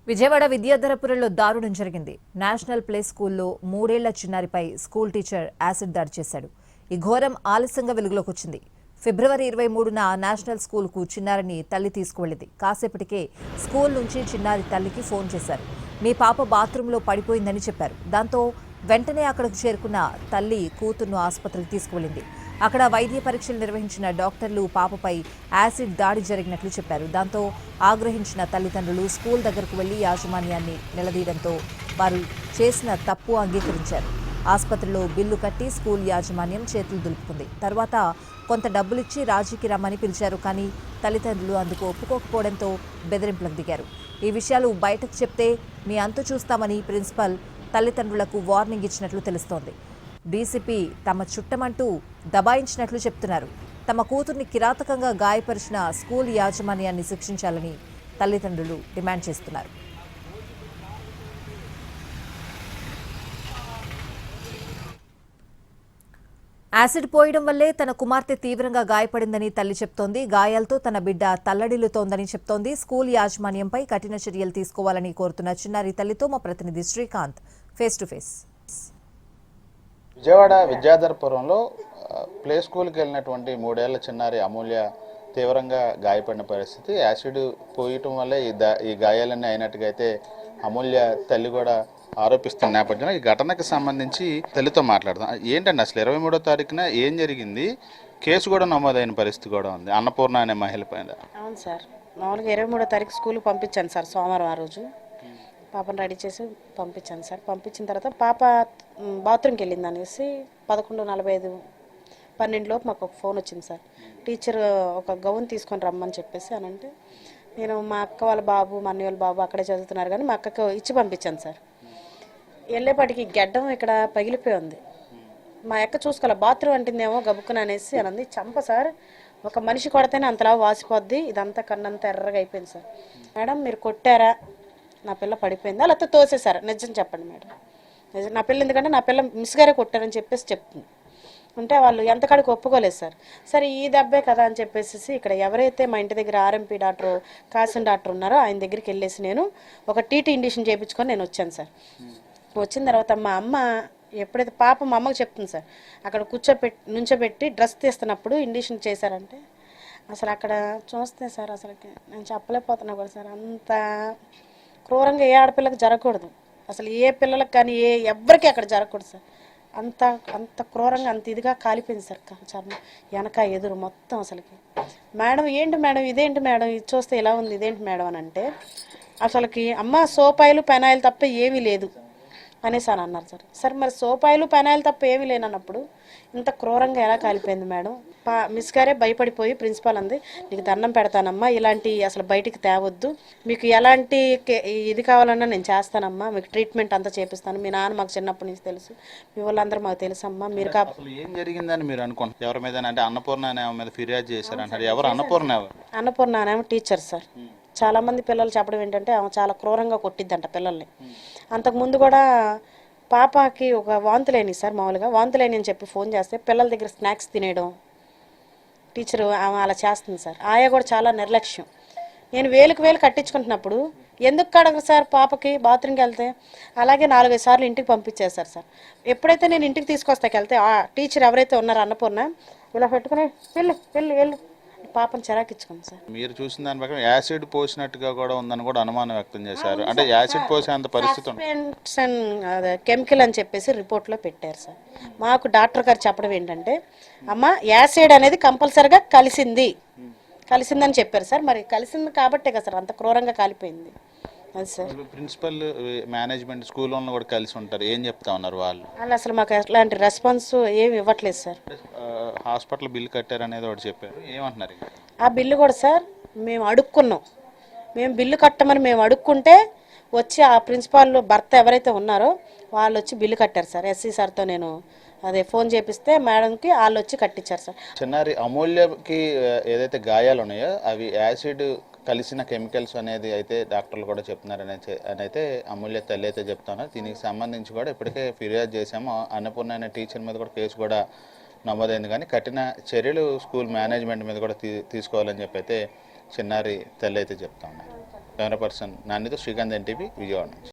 విజయవాడ విద్యాధరపురంలో దారుణం జరిగింది. National play స్కూల్లో 3 ఏళ్ల చిన్నారిపై స్కూల్ టీచర్ యాసిడ్ దాడి చేశాడు. ఈ ఘోరం ఆలస్యంగా వెలుగులోకి వచ్చింది. ఫిబ్రవరి 23న నేషనల్ స్కూల్కు చిన్నారిని తల్లి తీసుకువెళ్లింది. కాసేపటికే స్కూల్ నుంచి చిన్నారి తల్లికి ఫోన్ చేశారు. మీ పాప బాత్రూంలో పడిపోయిందని చెప్పారు. దాంతో వెంటనే అక్కడకు చేరుకున్న తల్లి కూతుర్ను ఆసుపత్రికి తీసుకువెళ్లింది. అక్కడ వైద్య పరీక్షలు నిర్వహించిన డాక్టర్లు పాపపై యాసిడ్ దాడి జరిగినట్లు చెప్పారు. దాంతో ఆగ్రహించిన తల్లిదండ్రులు స్కూల్ దగ్గరకు వెళ్లి యాజమాన్యాన్ని నిలదీయడంతో వారు చేసిన తప్పు అంగీకరించారు. ఆసుపత్రిలో బిల్లు కట్టి స్కూల్ యాజమాన్యం చేతులు దులుపుకుంది. తర్వాత కొంత డబ్బులిచ్చి రాజీకి రమ్మని పిలిచారు. కానీ తల్లిదండ్రులు అందుకు ఒప్పుకోకపోవడంతో బెదిరింపులకు దిగారు. ఈ విషయాలు బయటకు చెప్తే మీ అంతు చూస్తామని ప్రిన్సిపల్ తల్లిదండ్రులకు వార్నింగ్ ఇచ్చినట్లు తెలుస్తోంది. డీసీపీ తమ చుట్టమంటూ దబాయించినట్లు చెప్తున్నారు. తమ కూతుర్ని కిరాతకంగా గాయపరిచిన స్కూల్ యాజమాన్యాన్ని శిక్షించాలని తల్లిదండ్రులు డిమాండ్ చేస్తున్నారు. యాసిడ్ పోయడం వల్లే తన కుమార్తె తీవ్రంగా గాయపడిందని తల్లి చెప్తోంది. గాయాలతో తన బిడ్డ తల్లడిల్లుతోందని చెప్తోంది. స్కూల్ యాజమాన్యంపై కఠిన చర్యలు తీసుకోవాలని కోరుతున్న చిన్నారి తల్లితో మా ప్రతినిధి Srikanth face to face. Vijayawada విద్యాధరపురంలో ప్లే స్కూల్కి వెళ్ళినటువంటి 3 ఏళ్ల చిన్నారి అమూల్య తీవ్రంగా గాయపడిన పరిస్థితి. యాసిడ్ పోయటం వల్లే ఈ గాయాలన్నీ అయినట్టుగా అయితే అమూల్య తల్లి కూడా ఆరోపిస్తున్న నేపథ్యంలో ఈ ఘటనకు సంబంధించి తల్లితో మాట్లాడదాం. ఏంటండి అసలు 23వ తారీఖున ఏం జరిగింది? కేసు కూడా నమోదైన పరిస్థితి కూడా ఉంది అన్నపూర్ణ అనే మహిళ పైన. అవును సార్, మామూలుగా 23వ తారీఖు స్కూల్కి పంపించాను సార్. సోమవారం ఆ రోజు పాపను రెడీ చేసి పంపించాను సార్. పంపించిన తర్వాత పాప బాత్రూమ్కి వెళ్ళింది అనేసి 11:45 12 లోపు మాకు ఒక ఫోన్ వచ్చింది సార్. టీచర్ ఒక గౌన్ తీసుకొని రమ్మని చెప్పేసి అని అంటే నేను మా అక్క వాళ్ళ బాబు మా అన్నయ్య వాళ్ళ బాబు అక్కడే చదువుతున్నారు కానీ మా అక్కకు ఇచ్చి పంపించాను సార్. వెళ్ళేపాటికి గడ్డం ఇక్కడ పగిలిపోయి ఉంది. మా అక్క చూసుకోవాలి బాత్రూమ్ అంటుందేమో గబుక్కున అనేసి అనంది. చంప సార్, ఒక మనిషి కొడితేనే అంతలా వాసిపోద్ది, ఇదంతా కన్నంతా ఎర్రగా అయిపోయింది సార్. మేడం మీరు కొట్టారా? నా పిల్ల పడిపోయిందా లేకపోతే తోసేశారా? నిజం చెప్పండి మేడం. నిజం, నా పిల్ల ఎందుకంటే నా పిల్ల మిస్గారే కొట్టారని చెప్పేసి చెప్తుంది. అంటే వాళ్ళు ఎంతకాడికి ఒప్పుకోలేదు సార్. సరే ఈ దెబ్బే కదా అని చెప్పేసి ఇక్కడ ఎవరైతే మా ఇంటి దగ్గర ఆర్ఎంపీ డాక్టర్ కాసిన్ డాక్టర్ ఉన్నారో ఆయన దగ్గరికి వెళ్ళేసి నేను ఒక టీటీ ఇండిషన్ చేయించుకొని నేను వచ్చాను సార్. వచ్చిన తర్వాత మా అమ్మ ఎప్పుడైతే పాప మా అమ్మకు చెప్తుంది సార్, అక్కడ నుంచోబెట్టి డ్రెస్ తీస్తున్నప్పుడు ఇండిషన్ చేశారంటే అసలు అక్కడ చూస్తే సార్ అసలుకి నేను చెప్పలేకపోతున్నా కూడా సార్. అంత క్రూరంగా ఏ ఆడపిల్లకి జరగకూడదు, అసలు ఏ పిల్లలకు కానీ ఎవ్వరికి అక్కడ జరగకూడదు సార్. అంత అంత క్రూరంగా అంత ఇదిగా కాలిపోయింది సార్ చర్మం వెనక ఎదురు మొత్తం. అసలుకి మేడం ఏంటి మేడం ఇదేంటి మేడం ఇది చూస్తే ఇలా ఉంది ఇదేంటి మేడం అని అంటే అసలుకి అమ్మ సోపాయిలు పెనాయిలు తప్ప ఏమీ లేదు అనేసి అని అన్నారు సార్. సార్ మరి సోపాయిలు పెనాయిలు తప్ప ఏమీ లేనన్నప్పుడు ఇంత క్రూరంగా ఎలా కాలిపోయింది మేడం? మిస్ గారే భయపడిపోయి ప్రిన్సిపాల్ అంది, నీకు దండం పెడతానమ్మా, ఇలాంటి అసలు బయటికి తేవద్దు, మీకు ఎలాంటి ఇది కావాలన్నా నేను చేస్తానమ్మా, మీకు ట్రీట్మెంట్ అంతా చేపిస్తాను, మీ నాన్న మాకు చిన్నప్పటి నుంచి తెలుసు, మీ వాళ్ళందరూ మాకు తెలుసమ్మా, మీరు ఏం జరిగిందని మీరు అనుకుంటున్నారు? ఎవరి మీద అంటే అన్నపూర్ణ మీద ఫిర్యాదు చేశారు అంటారు. ఎవరు అన్నపూర్ణ? అన్నపూర్ణ అనేమో టీచర్ సార్. చాలా మంది పిల్లలు చెప్పడం ఏంటంటే ఆమె చాలా క్రూరంగా కొట్టిద్దంట పిల్లల్ని. అంతకుముందు కూడా పాపకి ఒక వాంతులేని సార్, మామూలుగా వాంతులేని అని చెప్పి ఫోన్ చేస్తే పిల్లల దగ్గర స్నాక్స్ తినేయడం టీచరు ఆమె అలా చేస్తుంది సార్. ఆయా కూడా చాలా నిర్లక్ష్యం. నేను వేలు కట్టించుకుంటున్నప్పుడు ఎందుకు కడగరు సార్ పాపకి బాత్రూమ్కి వెళ్తే? అలాగే 4-5 సార్లు ఇంటికి పంపించేశారు సార్. ఎప్పుడైతే నేను ఇంటికి తీసుకొస్తాకి వెళ్తే ఆ టీచర్ ఎవరైతే ఉన్నారో అన్నపూర్ణ ఇలా పెట్టుకుని వెళ్ళు వెళ్ళు వెళ్ళు పాపను చెరాకిచ్చుకుంది సార్. మీరు చూసిన దాని ప్రకారం యాసిడ్ పోసినట్టుగా కూడా ఉందని కూడా అనుమానం వ్యక్తం చేశారు. అంటే యాసిడ్ పోసేంత పరిస్థితి కెమికల్ అని చెప్పేసి రిపోర్ట్లో పెట్టారు సార్. మాకు డాక్టర్ గారు చెప్పడం ఏంటంటే అమ్మ యాసిడ్ అనేది కంపల్సరిగా కలిసిందని చెప్పారు సార్. మరి కలిసింది కాబట్టే కదా సార్ అంత క్రూరంగా కాలిపోయింది. అది సార్ ప్రిన్సిపల్ మేనేజ్మెంట్ స్కూల్లో కూడా కలిసి ఉంటారు, ఏం చెప్తా ఉన్నారు వాళ్ళు అసలు మాకు ఎలాంటి రెస్పాన్స్ ఏమి ఇవ్వట్లేదు సార్. హాస్పిటల్ బిల్ కట్టారు అనేది ఒకటి చెప్పారు, ఏమంటున్నారు? ఆ బిల్లు కూడా సార్ మేము అడుక్కున్నాం, మేము బిల్లు కట్టమని మేము అడుక్కుంటే వచ్చి ఆ ప్రిన్సిపాల్ భర్త ఎవరైతే ఉన్నారో వాళ్ళు వచ్చి బిల్లు కట్టారు సార్. ఎస్సీ సార్తో నేను అదే ఫోన్ చేపిస్తే మేడంకి వాళ్ళు వచ్చి కట్టించారు సార్. చిన్నారి అమూల్యకి ఏదైతే గాయాలు ఉన్నాయో అవి యాసిడ్ కలిసిన కెమికల్స్ అనేది అయితే డాక్టర్లు కూడా చెప్తున్నారు అని అయితే అమూల్య తల్లి అయితే చెప్తున్నారు. దీనికి సంబంధించి కూడా ఇప్పటికే ఫిర్యాదు చేశాము. అన్నపూర్ణ అనే టీచర్ మీద కూడా కేసు కూడా నమోదైంది. కానీ కఠిన చర్యలు స్కూల్ మేనేజ్మెంట్ మీద కూడా తీసుకోవాలని చెప్పి అయితే చిన్నారి తల్లి అయితే చెప్తా ఉన్నారు. కెమెరా పర్సన్ నానితో శ్రీకాంత్ ఎన్టీవీ విజయవాడ నుంచి.